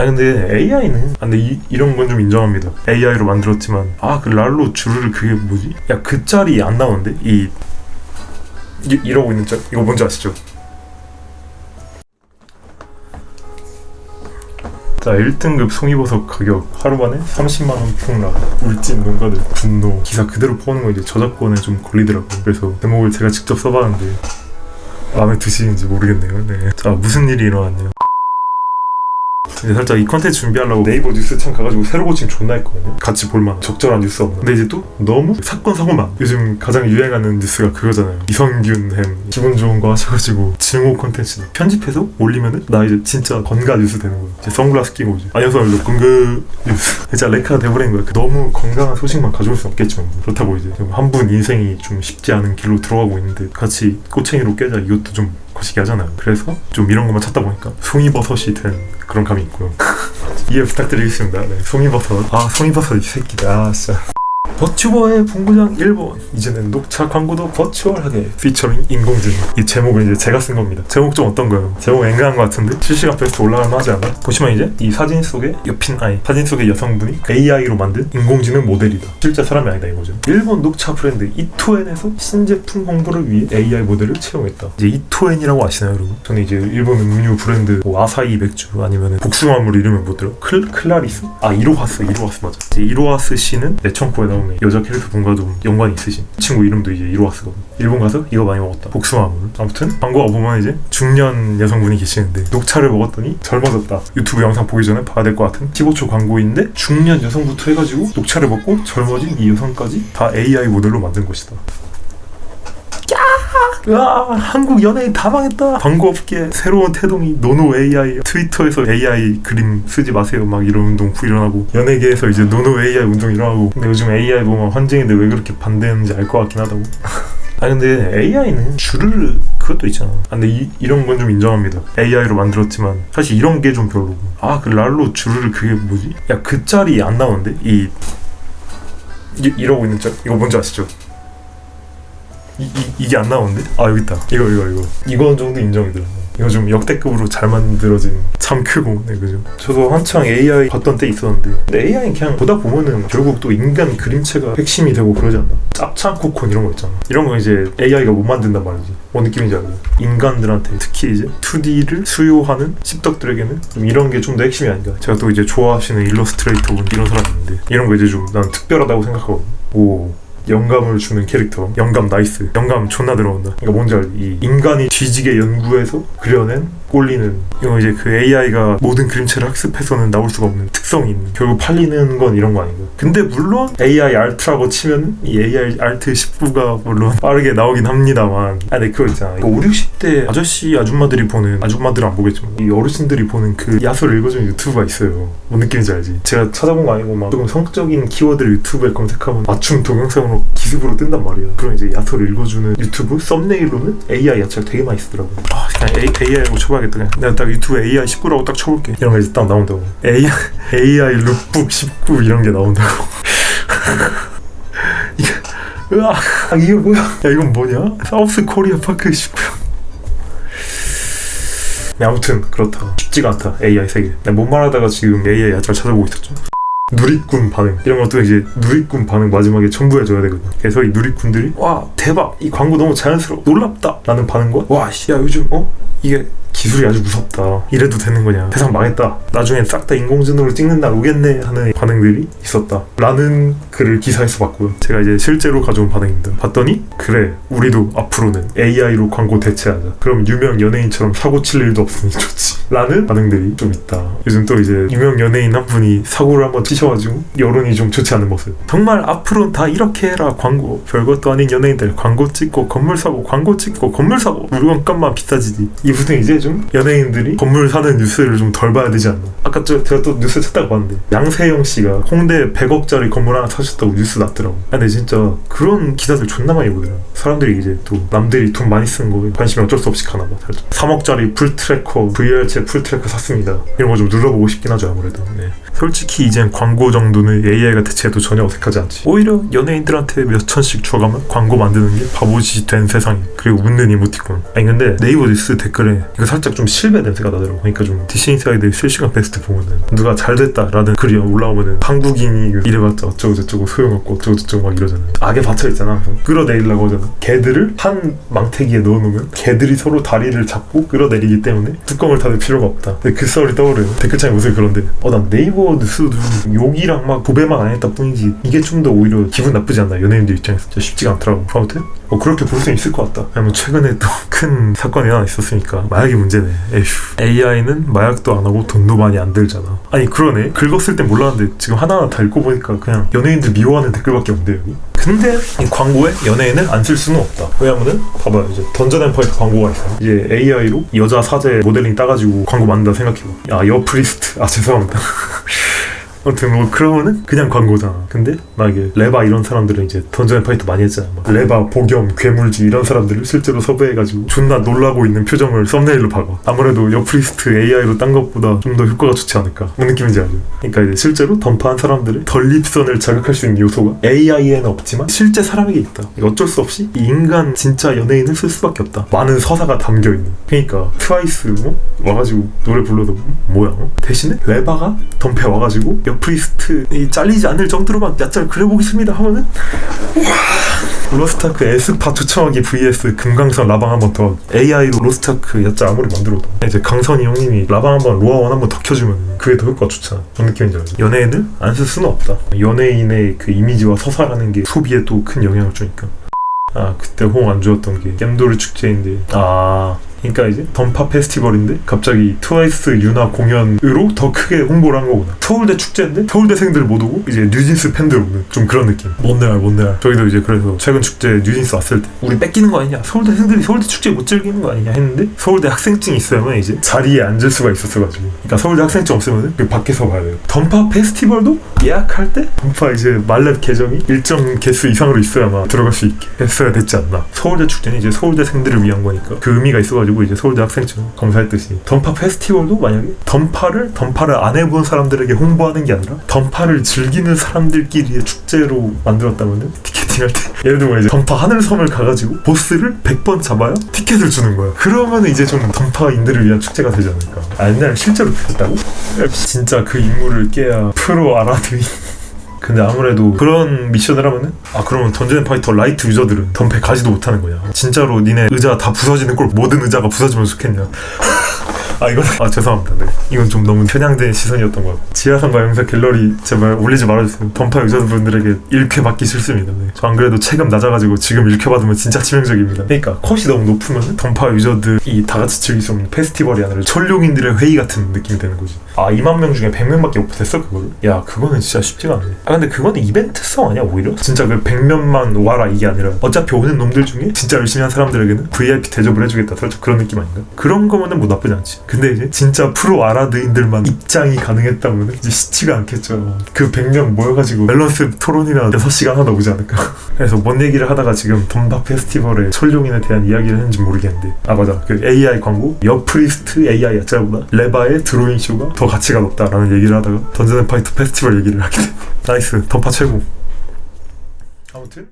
근데 AI는 근데 이런 건 좀 인정합니다. AI로 만들었지만 그 랄로 주르르 그게 뭐지? 야 그 짤이 안 나오는데? 이러고 있는 짤 이거 뭔지 아시죠? 자 1등급 송이버섯 가격 하루 만에 30만원 폭락. 울진 농가들 분노. 기사 그대로 퍼오는 거 이제 저작권에 좀 걸리더라고요. 그래서 제목을 제가 직접 써봤는데 마음에 드시는지 모르겠네요. 네. 자 무슨 일이 일어났네요. 이제 살짝 이 컨텐츠 준비하려고 네이버 뉴스 창 가가지고 새로 고침 존나 했거든요. 같이 볼만한 적절한 뉴스 없나. 근데 이제 또 너무 사건 사고만. 요즘 가장 유행하는 뉴스가 그거잖아요. 이성균 햄 기분 좋은 거 하셔가지고 증오 컨텐츠 편집해서 올리면은 나 이제 진짜 건강 뉴스 되는 거예요. 이제 선글라스 끼고 오지. 안녕하세요 건강 뉴스. 진짜 레카가 돼버린 거야. 너무 건강한 소식만 가져올 수 없겠지만 그렇다고 이제 한 분 인생이 좀 쉽지 않은 길로 들어가고 있는데 같이 꼬챙이로 깨자 이것도 좀 거시기 하잖아요. 그래서 좀 이런 것만 찾다 보니까 송이버섯이 된 그런 감이 있고요. 이해 부탁드리겠습니다. 네, 송이버섯. 송이버섯 이 새끼다. 진짜. 버튜버의 본고장 1번. 이제는 녹차 광고도 버추얼하게 피처링 인공지능. 이 제목은 이제 제가 쓴 겁니다. 제목 좀 어떤가요? 제목 앵간한 것 같은데 실시간 베스트 올라갈만 하지 않나? 보시면 이제 이 사진 속에 옆인 사진 속의 여성분이 AI로 만든 인공지능 모델이다. 실제 사람이 아니다 이거죠. 일본 녹차 브랜드 이토엔에서 신제품 홍보를 위해 AI 모델을 채용했다. 이제 이토엔이라고 아시나요 여러분? 저는 이제 일본 음료 브랜드 아사히 맥주 아니면 복숭아물 이름은 뭐더라? 클라리스? 이로하스 맞아. 이제 이로하스 씨는 내천코에 나온 여자 캐릭터 분과도 연관이 있으신 친구 이름도 이제 이로하스거든요. 일본 가서 이거 많이 먹었다. 복숭아물. 아무튼 광고가 보면 이제 중년 여성분이 계시는데 녹차를 먹었더니 젊어졌다. 유튜브 영상 보기 전에 봐야 될 것 같은 15초 광고인데 중년 여성부터 해가지고 녹차를 먹고 젊어진 이 여성까지 다 AI 모델로 만든 것이다. 한국 연예인 다 망했다. 광고업계 새로운 태동이 노노 AI. 트위터에서 AI 그림 쓰지 마세요 막 이런 운동 일어나고 연예계에서 이제 노노 AI 운동 일어나고. 근데 요즘 AI 보면 환쟁인데 왜 그렇게 반대했는지 알 것 같긴 하다고. 근데 AI는 주르르 그것도 있잖아. 근데 이런 건 좀 인정합니다. AI로 만들었지만 사실 이런 게 좀 별로고. 그 랄로 주르르 그게 뭐지? 야 그 짤이 안 나오는데? 이러고 있는 짤 이거 뭔지 아시죠? 이게 안 나오는데? 여기 있다. 이거 정도 인정이더라고요. 이거 좀 역대급으로 잘 만들어진 참 크고. 네 그죠. 저도 한창 AI 봤던 때 있었는데 근데 AI는 그냥 보다 보면은 결국 또 인간 그림체가 핵심이 되고 그러지 않나? 짭창코콘 이런 거 있잖아. 이런 거 이제 AI가 못 만든단 말이지. 뭔 느낌인지 알죠? 인간들한테 특히 이제 2D를 수요하는 씹덕들에게는 좀 이런 게 좀 더 핵심이 아닌가. 제가 또 이제 좋아하시는 일러스트레이터분 이런 사람이 있는데 이런 거 이제 좀 난 특별하다고 생각하거든. 영감을 주는 캐릭터. 영감 나이스. 영감 존나 들어온다. 그러니까 뭔지 알지? 이 인간이 뒤지게 연구해서 그려낸 꼴리는 이거 이제 그 AI가 모든 그림체를 학습해서는 나올 수가 없는 특성이 있는. 결국 팔리는 건 이런 거 아닌가. 근데 물론 AI 알트라고 치면 이 AI 알트 19가 물론 빠르게 나오긴 합니다만 근데 그거 있잖아. 5, 60대 아줌마들이 보는 아줌마들은 안 보겠지만 이 어르신들이 보는 그 야설을 읽어주는 유튜브가 있어요. 뭔 느낌인지 알지? 제가 찾아본 거 아니고 막 조금 성적인 키워드를 유튜브에 검색하면 맞춤 동영상으로 기습으로 뜬단 말이야. 그런 이제 야설을 읽어주는 유튜브 썸네일로는 AI 야채가 되게 많이 쓰더라고. 그냥 AI라고 쳐봐야겠다. 그냥 내가 딱 유튜브에 AI 19라고 딱 쳐볼게. 이런 거 이제 딱 나온다고. AI 룩북 19 이런 게 나온다고. 이게 뭐야? 야 이건 뭐냐? 사우스 코리아 파크 19야. 아무튼 그렇다. 쉽지가 않다 AI 세계. 내가 뭔 말하다가 지금 AI 야채를 찾아보고 있었죠. 누리꾼 반응 이런 것도 이제 누리꾼 반응 마지막에 첨부해줘야 되거든. 그래서 이 누리꾼들이 와 대박 이 광고 너무 자연스러워 놀랍다 라는 반응과 와 야 요즘 이게 기술이 아주 무섭다 이래도 되는 거냐 세상 망했다 나중엔 싹 다 인공지능으로 찍는 날 오겠네 하는 반응들이 있었다 라는 글을 기사에서 봤고요. 제가 이제 실제로 가져온 반응입니다. 봤더니 그래 우리도 앞으로는 AI로 광고 대체하자. 그럼 유명 연예인처럼 사고 칠 일도 없으니 좋지 라는 반응들이 좀 있다. 요즘 또 이제 유명 연예인 한 분이 사고를 한번 치셔가지고 여론이 좀 좋지 않은 모습. 정말 앞으로는 다 이렇게 해라. 광고 별것도 아닌 연예인들 광고 찍고 건물 사고 광고 찍고 건물 사고 물건값만 비싸지지. 이분은 이제 좀 연예인들이 건물 사는 뉴스를 좀 덜 봐야 되지 않나. 아까 제가 또 뉴스 찾다가 봤는데 양세형 씨가 홍대 100억짜리 건물 하나 사셨다고 뉴스 났더라고. 근데 진짜 그런 기사들 존나 많이 보더라고. 사람들이 이제 또 남들이 돈 많이 쓰는 거에 관심이 어쩔 수 없이 가나 봐. 3억짜리 풀트래커 VR체 풀트래커 샀습니다. 이런 거 좀 눌러보고 싶긴 하죠 아무래도. 네. 솔직히 이젠 광고 정도는 AI가 대체해도 전혀 어색하지 않지. 오히려 연예인들한테 몇 천씩 줘가면 광고 만드는 게 바보짓이 된 세상이야. 그리고 웃는 이모티콘. 근데 네이버 뉴스 댓글에 이거 살짝 좀 실베 냄새가 나더라고. 그러니까 좀 디시인사이드 실시간 베스트 보면은 누가 잘 됐다라는 글이 올라오면은 한국인이 이래봤자 어쩌고저쩌고 소용없고 어쩌고저쩌고 막 이러잖아. 악에 받쳐있잖아. 끌어내리려고 하잖아. 개들을 한 망태기에 넣어놓으면 개들이 서로 다리를 잡고 끌어내리기 때문에 뚜껑을 닫을 필요가 없다. 근데 그 썰이 떠오르네. 댓글창에 무슨 그런데 난 네이버 뉴스도 욕이랑 막 도배만 안 했다 뿐이지 이게 좀 더 오히려 기분 나쁘지 않나. 연예인들 입장에서 진짜 쉽지가 않더라고. 아무튼 그렇게 볼 수 있을 것 같다. 왜냐면 최근에 또 큰 사건이 하나 있었으니까. 마약이 문제네. 에휴. AI는 마약도 안 하고 돈도 많이 안 들잖아. 아니 그러네. 긁었을 땐 몰랐는데 지금 하나하나 다 읽고 보니까 그냥 연예인들 미워하는 댓글밖에 없네 여기. 근데 이 광고에 연예인을 안 쓸 수는 없다. 왜냐면은 봐봐요. 이제 던전 앤 파이터 광고가 있어. 이제 AI로 여자 사제 모델링 따가지고 광고 만든다 생각해봐. 여 프리스트. 죄송합니다. 아무튼 그러면은 그냥 광고잖아. 근데 만약에 레바 이런 사람들은 이제 던전 앤 파이터 많이 했잖아. 막 레바, 복염, 괴물지 이런 사람들을 실제로 섭외해가지고 존나 놀라고 있는 표정을 썸네일로 박아. 아무래도 여프리스트 AI로 딴 것보다 좀 더 효과가 좋지 않을까. 무슨 느낌인지 알죠? 그러니까 이제 실제로 던파한 사람들의 전립선을 자극할 수 있는 요소가 AI에는 없지만 실제 사람에게 있다. 어쩔 수 없이 이 인간 진짜 연예인을 쓸 수밖에 없다. 많은 서사가 담겨있는. 그러니까 트와이스 와가지고 노래 불러도 뭐야? 대신에 레바가 던파에 와가지고 프리스트 잘리지 않을 정도로만 야짤 그려보겠습니다 하면은 로스트아크 에스파 초청하기 vs 금강산 라방 한번 더. AI로 로스트아크 야짤 아무리 만들어도 이제 강선이 형님이 라방 한번 로아원 한번 더 켜주면 그게 더 효과가 좋잖아. 그런 느낌인지 알죠? 연예인을 안 쓸 수는 없다. 연예인의 그 이미지와 서사라는 게 소비에 또 큰 영향을 주니까. 그때 호응 안 주었던 게 겜도르 축제인데 그러니까 이제 던파 페스티벌인데 갑자기 트와이스 유나 공연으로 더 크게 홍보를 한 거구나. 서울대 축제인데 서울대생들 못 오고 이제 뉴진스 팬들 오는 좀 그런 느낌. 뭔데 알. 저희도 이제 그래서 최근 축제 뉴진스 왔을 때 우리 뺏기는 거 아니냐, 서울대생들이 서울대 축제 못 즐기는 거 아니냐 했는데 서울대 학생증이 있어야만 이제 자리에 앉을 수가 있었어가지고. 그러니까 서울대 학생증 없으면 그 밖에서 봐야 돼요. 던파 페스티벌도 예약할 때 던파 이제 말렙 계정이 일정 개수 이상으로 있어야만 들어갈 수 있게 했어야 됐지 않나. 서울대 축제는 이제 서울대생들을 위한 거니까 그 의미가 있어가지고 이제 서울대 학생증 검사했듯이 던파 페스티벌도 만약에 던파를 안 해본 사람들에게 홍보하는 게 아니라 던파를 즐기는 사람들끼리의 축제로 만들었다면은 티켓팅할 때 예를 들면 이제 던파 하늘섬을 가가지고 보스를 100번 잡아야 티켓을 주는 거야. 그러면 이제 좀 던파인들을 위한 축제가 되지 않을까. 옛날에 실제로 그랬다고? 진짜 그 인물을 깨야 프로 아라드인. 근데 아무래도 그런 미션을 하면은 그러면 던전 앤 파이터 라이트 유저들은 던파에 가지도 못하는 거냐. 진짜로 니네 의자 다 부서지는 걸 모든 의자가 부서지면 좋겠냐. 이건 죄송합니다. 네. 이건 좀 너무 편향된 시선이었던 것 같고. 지하상가 영상 갤러리 제발 올리지 말아주세요. 던파 유저분들에게 일쾌 받기 싫습니다. 네. 저 안 그래도 체감 낮아가지고 지금 일쾌 받으면 진짜 치명적입니다. 그러니까 컷이 너무 높으면 던파 유저들이 다 같이 즐길 수 없는 페스티벌이 아니라 천룡인들의 회의 같은 느낌이 되는 거지. 2만 명 중에 100명밖에 오픈했어 그거를? 그거는 진짜 쉽지가 않네. 근데 그거는 이벤트성 아니야 오히려? 진짜 그 100명만 와라 이게 아니라 어차피 오는 놈들 중에 진짜 열심히 한 사람들에게는 VIP 대접을 해주겠다, 살짝 그런 느낌 아닌가? 그런 거면은 뭐 나쁘지 않지. 근데 이제 진짜 프로 아라드인들만 입장이 가능했다면 이제 쉽지가 않겠죠. 그 100명 모여가지고 밸런스 토론이나 6시간 하다 오지 않을까. 그래서 뭔 얘기를 하다가 지금 던파 페스티벌의 천룡인에 대한 이야기를 했는지 모르겠는데 맞아. 그 AI 광고 여프리스트 AI 야짤보다 레바의 드로잉 쇼가 더 가치가 높다라는 얘기를 하다가 던전 앤 파이터 페스티벌 얘기를 하게 돼. 나이스. 던파 최고. 아무튼